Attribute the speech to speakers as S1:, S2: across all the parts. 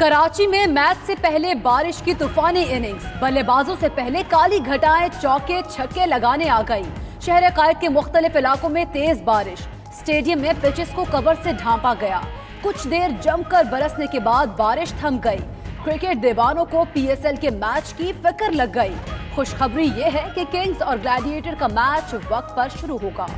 S1: कराची में मैच से पहले बारिश की तूफानी इनिंग्स, बल्लेबाजों से पहले काली घटाएं चौके छक्के लगाने आ गई। शहर कायद के मुख्तलिफ इलाकों में तेज बारिश, स्टेडियम में पिचेस को कवर से ढांपा गया। कुछ देर जमकर बरसने के बाद बारिश थम गई। क्रिकेट दीवानों को पीएसएल के मैच की फिक्र लग गई। खुशखबरी ये है कि किंग्स और ग्लैडिएटर का मैच वक्त पर शुरू होगा।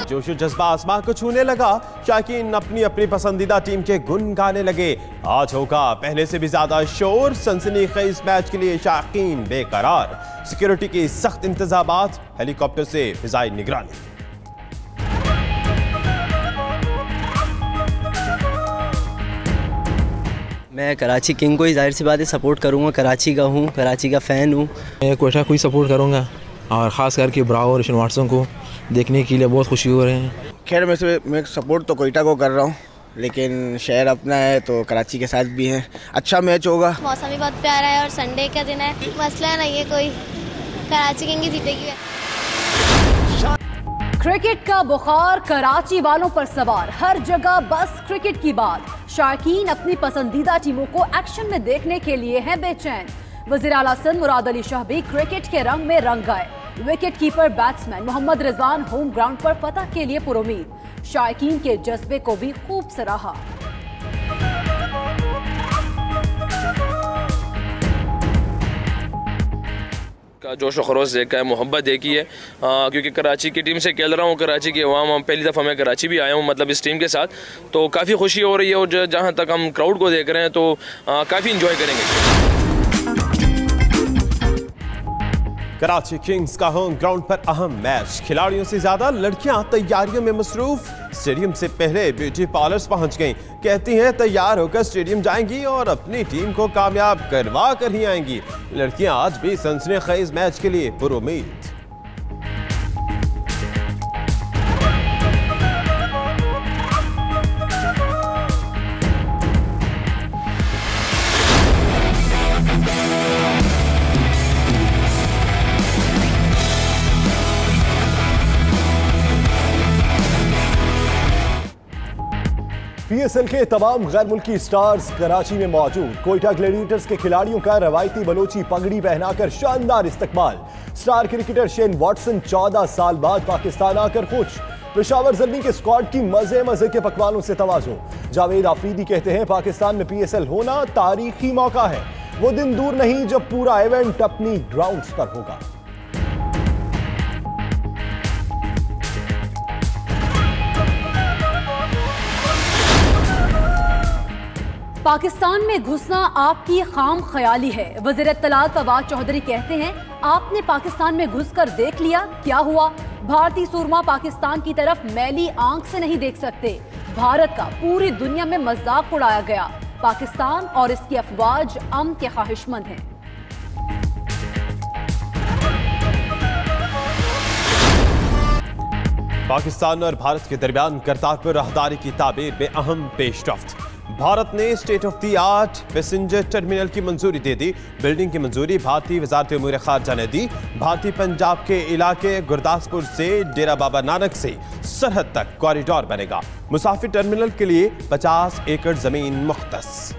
S2: जोश जज्बा आसमां को छूने लगा। शाकीन अपनी अपनी पसंदीदा टीम के गुन गाने लगे। आज होगा पहले से भी ज्यादा शोर। सनसनीखेज मैच के लिए शाकीन बेकरार। सिक्योरिटी के सख्त इंतजामात, हेलीकॉप्टर से फिजाई निगरानी।
S3: मैं कराची किंग को ही जाहिर सी बात है सपोर्ट करूंगा। कराची का हूं, कराची का फ़ैन हूं।
S4: मैं कोयटा को ही सपोर्ट करूंगा और ख़ास करके ब्रावो और ऋषि वाटसन को देखने के लिए बहुत खुशी हो रहे हैं।
S5: खैर मैं सपोर्ट तो कोयटा को कर रहा हूँ, लेकिन शहर अपना है तो कराची के साथ भी है। अच्छा मैच होगा।
S6: मौसम भी बहुत प्यारा है और संडे का दिन है, मसला नहीं है कोई। कराची किंग ही जीतेगी।
S1: क्रिकेट का बुखार कराची वालों पर सवार, हर जगह बस क्रिकेट की बात। शाकीन अपनी पसंदीदा टीमों को एक्शन में देखने के लिए हैं बेचैन। वज़ीर आला सिंध मुराद अली शाह भी क्रिकेट के रंग में रंग गए। Wicket keeper batsman Mohammad Rizwan home ground पर फतह के लिए पुरुमीद। शायकीन के जज्बे को भी खूब सराहा।
S7: का जोश खरोश देखा है, मोहब्बत देखी है, क्योंकि कराची की टीम से खेल रहा हूँ। कराची के अवाम, पहली दफ़ा मैं कराची भी आया हूँ मतलब इस टीम के साथ, तो काफ़ी खुशी हो रही है। और जहाँ तक हम क्राउड को देख रहे हैं तो काफ़ी इंजॉय करेंगे।
S2: कराची किंग्स का होम ग्राउंड पर अहम मैच। खिलाड़ियों से ज्यादा लड़कियां तैयारियों में मसरूफ। स्टेडियम से पहले ब्यूटी पार्लर्स पहुंच गईं। कहती हैं तैयार होकर स्टेडियम जाएंगी और अपनी टीम को कामयाब करवा कर ही आएंगी। लड़कियां आज भी सनसनीखेज मैच के लिए पुरुमीद।
S8: पीएसएल के तमाम गैर मुल्की स्टार्स कराची में मौजूद। कोयटा ग्लैडिएटर्स के खिलाड़ियों का रवायती बलोची पगड़ी पहनाकर शानदार इस्तकबाल। स्टार क्रिकेटर शेन वॉटसन 14 साल बाद पाकिस्तान आकर खुश। पेशावर ज़ल्मी के स्क्वाड की मजे मजे के पकवानों से तवाज़ो। जावेद आफरीदी कहते हैं पाकिस्तान में पीएसएल होना तारीखी मौका है। वो दिन दूर नहीं जब पूरा इवेंट अपनी ग्राउंड्स पर होगा।
S1: पाकिस्तान में घुसना आपकी खाम ख्याली है। वज़ीर इत्तलात फवाद चौधरी कहते हैं आपने पाकिस्तान में घुसकर देख लिया क्या हुआ। भारतीय सूरमा पाकिस्तान की तरफ मैली आंख से नहीं देख सकते। भारत का पूरी दुनिया में मजाक उड़ाया गया। पाकिस्तान और इसकी अफवाज अमन के ख्वाहिशमंद हैं।
S2: पाकिस्तान और भारत के दरमियान करतारपुर राहदारी की तामीर में अहम पेशरफ्त। भारत ने state of the art passenger terminal की मंजूरी दे दी। बिल्डिंग की मंजूरी भारतीय वजारत उमूर खारजा ने दी। भारतीय पंजाब के इलाके गुरदासपुर से डेरा बाबा नानक से सरहद तक कॉरिडोर बनेगा। मुसाफिर टर्मिनल के लिए 50 एकड़ जमीन मुख्तस।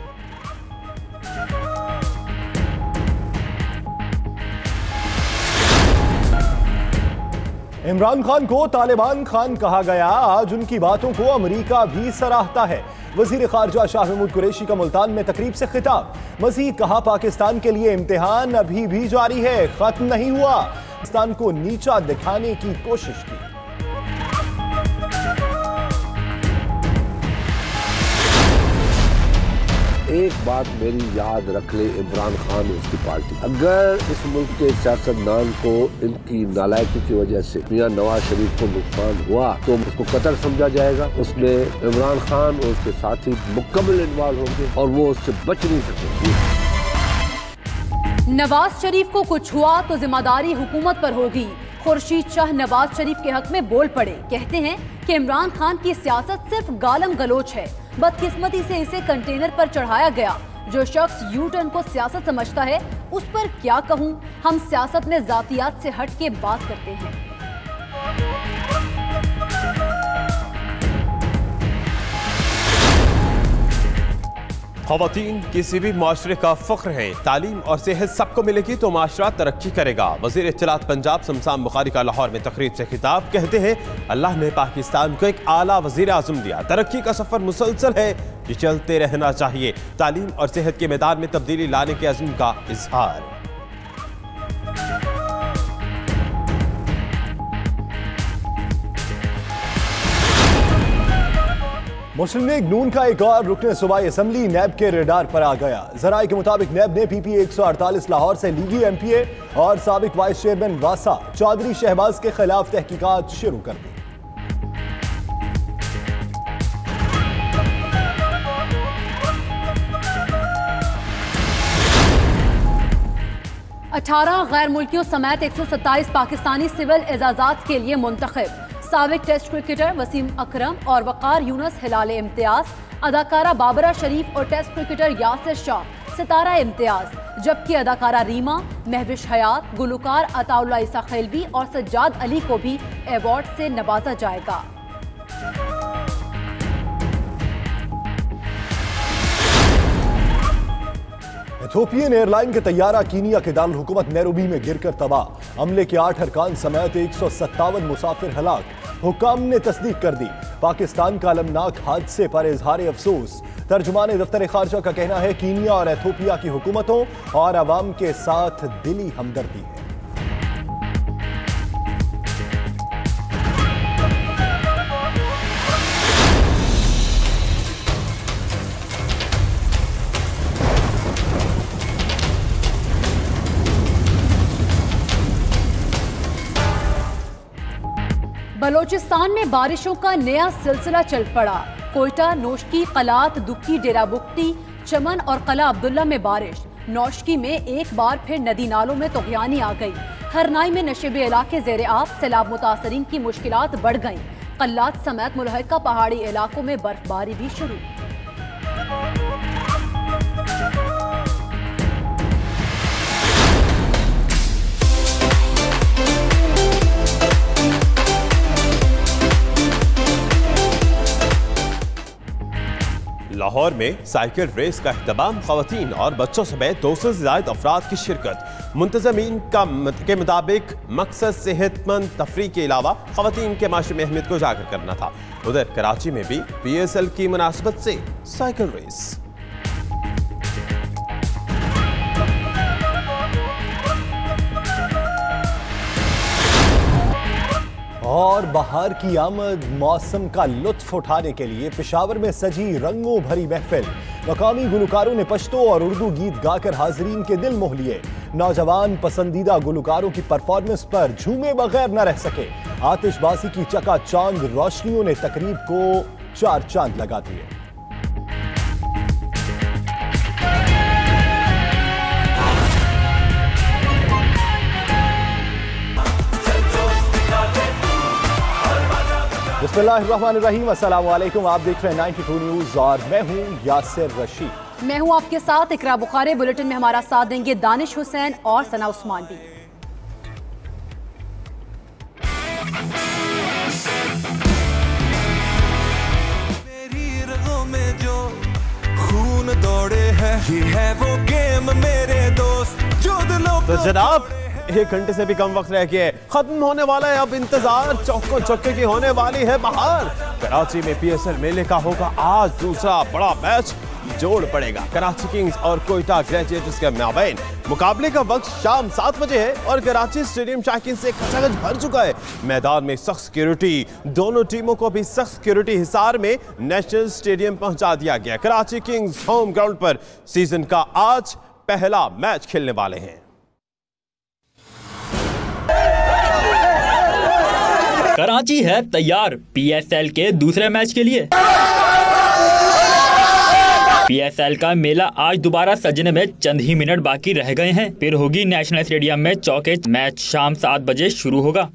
S8: इमरान खान को तालिबान खान कहा गया। आज उनकी बातों को अमेरिका भी सराहता है। वजीर खारजा शाह महमूद कुरैशी का मुल्तान में तकरीब से खिताब। मजीद कहा पाकिस्तान के लिए इम्तिहान अभी भी जारी है, खत्म नहीं हुआ। पाकिस्तान को नीचा दिखाने की कोशिश की।
S9: एक बात मेरी याद रख ले इमरान खान और उसकी पार्टी, अगर इस मुल्क के सियासतदान को इनकी नालायकी की वजह से मियां नवाज शरीफ को नुकसान हुआ तो उसको कतर समझा जाएगा। उसमें इमरान खान और उसके साथी मुकम्मल इन्वॉल्व होंगे और वो उससे बच नहीं सकेंगे।
S1: नवाज शरीफ को कुछ हुआ तो जिम्मेदारी हुकूमत पर होगी। खुर्शीद शाह नवाज शरीफ के हक में बोल पड़े। कहते हैं कि इमरान खान की सियासत सिर्फ गालम गलोच है। बदकिस्मती से इसे कंटेनर पर चढ़ाया गया। जो शख्स यू टर्न को सियासत समझता है उस पर क्या कहूं। हम सियासत में जातियात से हट के बात करते हैं।
S2: ख़वातीन किसी भी माशरे का फ़ख्र है। तालीम और सेहत सबको मिलेगी तो माशरा तरक्की करेगा। वज़ीर इत्तलात पंजाब शमशान बुखारी का लाहौर में तकरीब से खिताब। कहते हैं अल्लाह ने पाकिस्तान को एक आला वज़ीर आज़म दिया। तरक्की का सफ़र मुसलसल है, ये चलते रहना चाहिए। तालीम और सेहत के मैदान में तब्दीली लाने के अज़्म का इजहार।
S8: मुस्लिम लीग नून का एक और रुकने सूबाई असम्बली नैब के रेडार पर आ गया। जराये के मुताबिक नैब ने PPA 148 लाहौर से लीगी MPA और साबिक वाइस चेयरमैन वासा चौधरी शहबाज के खिलाफ तहकीकात शुरू कर दी।
S1: अठारह गैर मुल्कियों समेत 127 पाकिस्तानी सिविल एजाजात के लिए मुंतखब। साबिक टेस्ट क्रिकेटर वसीम अकरम और वकार यूनुस हिलाल इम्तियाज, अदाकारा बाबरा शरीफ और टेस्ट क्रिकेटर यासिर शाह सितारा इम्तियाज, जबकि अदाकारा रीमा, महविश हयात, गुलकार अताउल्लाह ईसा खैलवी और सज्जाद अली को भी अवार्ड से नवाजा जाएगा।
S8: इथोपियन एयरलाइन के तैयारा कीनिया के दारुल हुकूमत नैरोबी में गिरकर तबाह। हमले के 8 अरकान समेत 157 मुसाफिर हलाक। हुक्काम ने तस्दीक कर दी। पाकिस्तान का अलमनाक हादसे पर इजहार अफसोस। तर्जुमान दफ्तर खारजा का कहना है कीनिया और इथोपिया की हुकूमतों और अवाम के साथ दिली हमदर्दी है।
S1: बलोचिस्तान में बारिशों का नया सिलसिला चल पड़ा। कोयटा, नौशकी, कलात, दुक्की, डेरा बुक्टी, चमन और कला अब्दुल्ला में बारिश। नौशकी में एक बार फिर नदी नालों में तुग़यानी आ गई। हरनाई में नशेबे इलाके ज़ेरे आब, सैलाब मुतासरीन की मुश्किलात बढ़ गईं। कल्लात समेत मुल्हका पहाड़ी इलाकों में बर्फबारी भी शुरू।
S2: लाहौर में साइकिल रेस का अहतमाम। ख़वातीन और बच्चों समेत 200 से ज़ायद अफराद की शिरकत। मुंतज़मीन के मुताबिक मकसद सेहतमंद तफरीह के अलावा ख़वातीन के माशरे में अहमियत को उजागर करना था। उधर कराची में भी PSL की मुनासबत से साइकिल रेस।
S8: और बाहर की आमद, मौसम का लुत्फ उठाने के लिए पेशावर में सजी रंगों भरी महफिल। मकामी गुलकारों ने पश्तो और उर्दू गीत गाकर हाजरीन के दिल मोह लिए। नौजवान पसंदीदा गुलकारों की परफॉर्मेंस पर झूमे बगैर न रह सके। आतिशबाजी की चकाचांद रोशनियों ने तकरीब को 4 चांद लगा दिए। बिस्मिल्लाहिर्रहमानिर्रहीम, अस्सलाम वालेकुम। आप देख रहे हैं 92 न्यूज़ और मैं हूं यासिर रशीद।
S1: मैं हूं आपके साथ इकरा बुखारी। बुलेटिन में हमारा साथ देंगे दानिश हुसैन और सना उस्मान भी।
S10: मेरी रगों में जो खून दौड़े है, ये है वो गेम मेरे दोस्त जो दिलों
S2: तो जनाब 1 घंटे से भी कम वक्त रह गया है, खत्म होने वाला है अब इंतजार। चौको चौके की होने वाली है बहार। कराची में PSL मेले का होगा आज दूसरा बड़ा मैच। जोड़ पड़ेगा कराची किंग्स और कोयटा ग्रेजुएट्स के माबैन। मुकाबले का वक्त शाम 7 बजे है और कराची स्टेडियम शाकिन से खचाखच भर चुका है। मैदान में सख्त सिक्योरिटी, दोनों टीमों को भी सख्त सिक्योरिटी हिसार में नेशनल स्टेडियम पहुंचा दिया गया। कराची किंग्स होम ग्राउंड पर सीजन का आज पहला मैच खेलने वाले हैं।
S11: कराची है तैयार PSL के दूसरे मैच के लिए। PSL का मेला आज दोबारा सजने में चंद ही मिनट बाकी रह गए हैं। फिर होगी नेशनल स्टेडियम में चौके मैच शाम 7 बजे शुरू होगा।